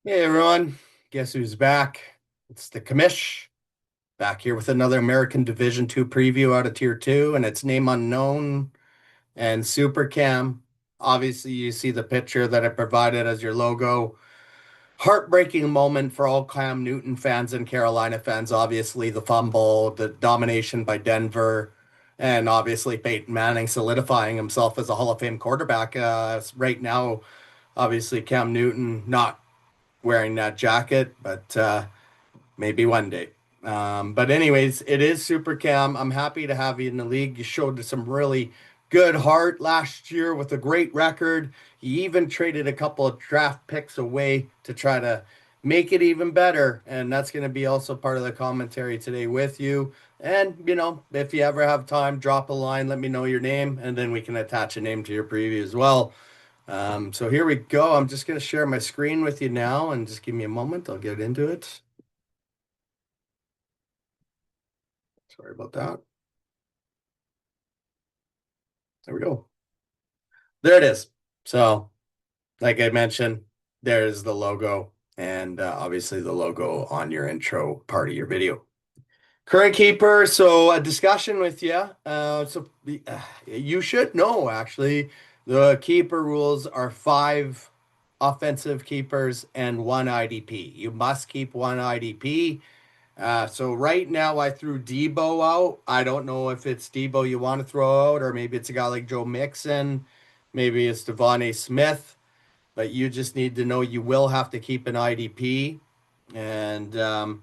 Hey everyone, guess who's back? It's the commish back here with another American Division 2 preview out of Tier 2, and it's name unknown and SuperCam. Obviously, you see the picture that I provided as your logo. Heartbreaking moment for all Cam Newton fans and Carolina fans. Obviously, the fumble, the domination by Denver, and obviously Peyton Manning solidifying himself as a Hall of Fame quarterback. Right now, obviously, Cam Newton not wearing that jacket, but maybe one day. But anyways, it is Super Cam. I'm happy to have you in the league. You showed some really good heart last year with a great record. You even traded a couple of draft picks away to try to make it even better. And that's going to be also part of the commentary today with you. And, if you ever have time, drop a line, let me know your name, and then we can attach a name to your preview as well. So here we go. I'm just going to share my screen with you now and just give me a moment. I'll get into it. Sorry about that. There we go. There it is. So, like I mentioned, there's the logo and obviously the logo on your intro part of your video. Current keeper. So, a discussion with you. You should know actually, the keeper rules are 5 offensive keepers and 1 IDP. You must keep 1 IDP. So right now I threw Debo out. I don't know if it's Debo you want to throw out, or maybe it's a guy like Joe Mixon. Maybe it's Devontae Smith, but you just need to know you will have to keep an IDP. And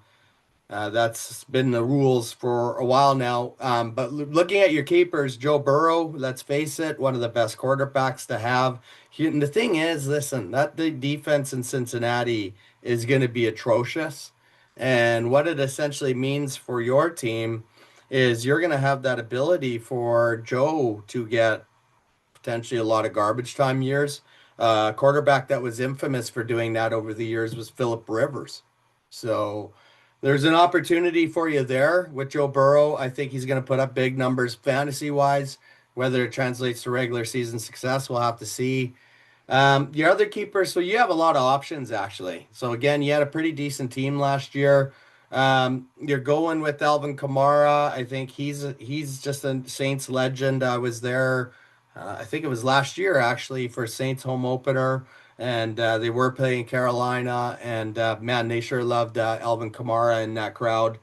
that's been the rules for a while now. But looking at your keepers, Joe Burrow, let's face it, one of the best quarterbacks to have. And the thing is, listen, that the defense in Cincinnati is going to be atrocious. And what it essentially means for your team is you're going to have that ability for Joe to get potentially a lot of garbage time years. Quarterback that was infamous for doing that over the years was Philip Rivers. So there's an opportunity for you there with Joe Burrow. I think he's going to put up big numbers fantasy wise. Whether it translates to regular season success, we'll have to see. Your other keepers, so you have a lot of options actually. So again, you had a pretty decent team last year. You're going with Alvin Kamara. I think he's just a Saints legend. I was there, I think it was last year actually for Saints home opener, and they were playing Carolina, and man, they sure loved Alvin Kamara in that crowd.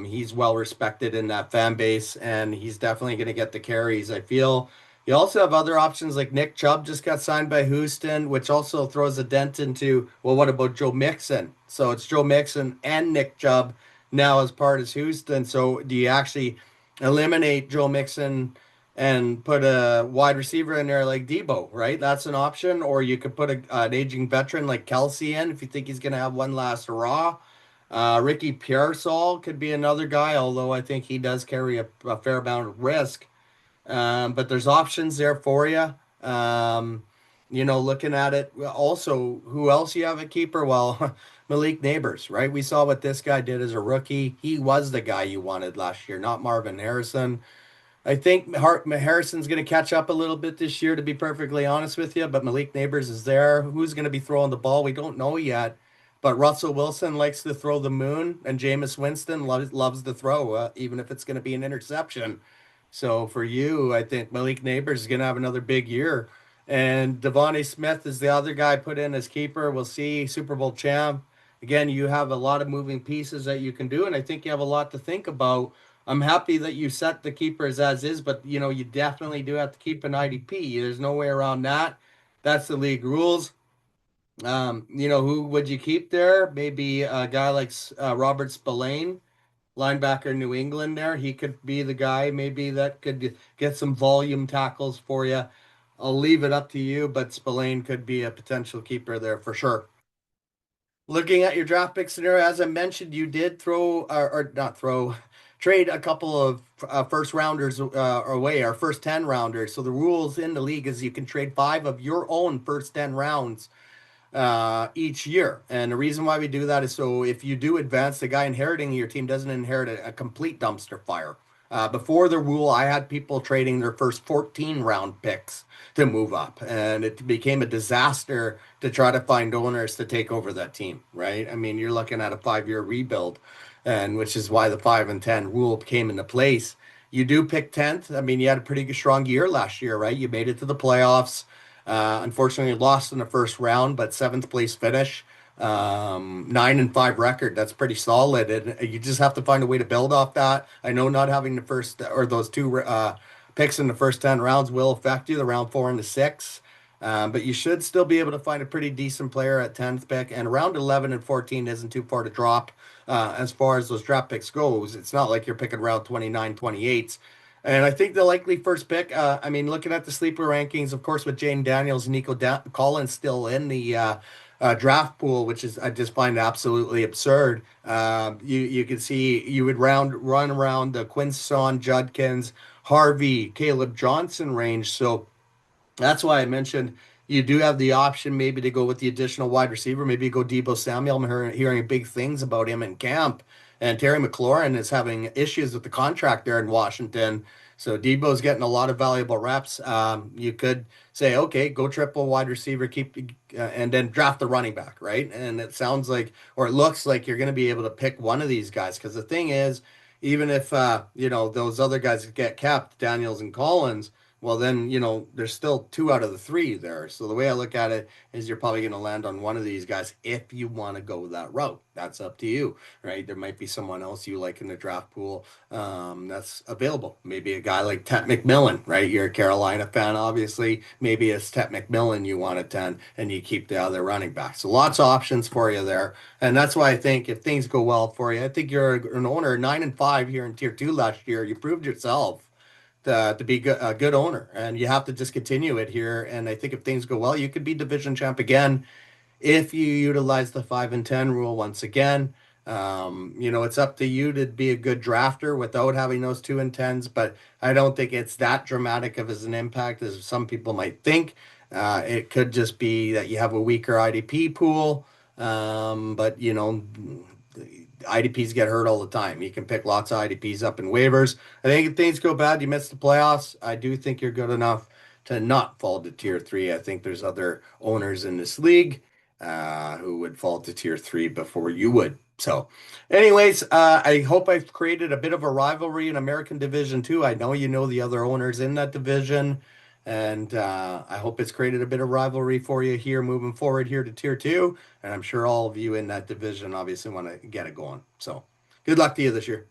He's well respected in that fan base, and he's definitely going to get the carries, I feel. You also have other options like Nick Chubb just got signed by Houston, which also throws a dent into, well, what about Joe Mixon? So it's Joe Mixon and Nick Chubb now as part of Houston. So do you actually eliminate Joe Mixon and put a wide receiver in there like Debo, right? That's an option. Or you could put an aging veteran like Kelsey in if you think he's going to have one last hurrah. Ricky Pearsall could be another guy, although I think he does carry a fair amount of risk. But there's options there for you. Looking at it. Also, who else you have at keeper? Well, Malik Neighbors, right? We saw what this guy did as a rookie. He was the guy you wanted last year, not Marvin Harrison. I think Harrison's going to catch up a little bit this year, to be perfectly honest with you. But Malik Neighbors is there. Who's going to be throwing the ball? We don't know yet. But Russell Wilson likes to throw the moon, and Jameis Winston loves to throw, even if it's going to be an interception. So for you, I think Malik Neighbors is going to have another big year. And Devontae Smith is the other guy put in as keeper. We'll see. Super Bowl champ. Again, you have a lot of moving pieces that you can do, and I think you have a lot to think about. I'm happy that you set the keepers as is, but you definitely do have to keep an IDP. There's no way around that. That's the league rules. Who would you keep there? Maybe a guy like Robert Spillane, linebacker New England there. He could be the guy maybe that could get some volume tackles for you. I'll leave it up to you, but Spillane could be a potential keeper there for sure. Looking at your draft pick scenario, as I mentioned, you did throw or not throw, trade a couple of first rounders away, our first 10 rounders. So the rules in the league is you can trade 5 of your own first 10 rounds each year. And the reason why we do that is so if you do advance, the guy inheriting your team doesn't inherit a complete dumpster fire. Before the rule, I had people trading their first 14 round picks to move up, and it became a disaster to try to find owners to take over that team, right? I mean, you're looking at a 5 year rebuild, and which is why the 5 and 10 rule came into place. You do pick 10th. I mean, you had a pretty strong year last year, right? You made it to the playoffs. Unfortunately, lost in the first round, but seventh place finish, 9-5 record. That's pretty solid, and you just have to find a way to build off that. I know not having the first or those two picks in the first 10 rounds will affect you, the round 4 and 6. But you should still be able to find a pretty decent player at 10th pick, and around 11 and 14 isn't too far to drop. As far as those draft picks goes, it's not like you're picking round 29, 28. And I think the likely first pick, I mean, looking at the sleeper rankings, of course, with Jane Daniels and Collins still in the draft pool, which is I just find absolutely absurd. You can see you would run around the Quinson Judkins, Harvey, Caleb Johnson range. So that's why I mentioned you do have the option maybe to go with the additional wide receiver. Maybe you go Debo Samuel. I'm hearing big things about him in camp. And Terry McLaurin is having issues with the contract there in Washington. So Debo's getting a lot of valuable reps. You could say, okay, go triple wide receiver, and then draft the running back, right? And it sounds like, or it looks like you're going to be able to pick one of these guys. Because the thing is, even if those other guys get capped, Daniels and Collins, well, then, there's still two out of the three there. So the way I look at it is you're probably going to land on one of these guys if you want to go that route. That's up to you, right? There might be someone else you like in the draft pool that's available. Maybe a guy like Tet McMillan, right? You're a Carolina fan, obviously. Maybe it's Tet McMillan you want at 10 and you keep the other running back. So lots of options for you there. And that's why I think if things go well for you, I think you're an owner 9-5 here in tier two last year. You proved yourself to be a good owner, and you have to just continue it here. And I think if things go well, you could be division champ again if you utilize the 5 and 10 rule once again. It's up to you to be a good drafter without having those 2 and 10s, but I don't think it's that dramatic of as an impact as some people might think. It could just be that you have a weaker IDP pool, but IDPs get hurt all the time. You can pick lots of IDPs up in waivers. I think if things go bad, you miss the playoffs. I do think you're good enough to not fall to tier three. I think there's other owners in this league who would fall to tier three before you would. So, anyways, I hope I've created a bit of a rivalry in American Division Two. I know you know the other owners in that division, and I hope it's created a bit of rivalry for you here moving forward here to tier two. And I'm sure all of you in that division obviously want to get it going. So, good luck to you this year.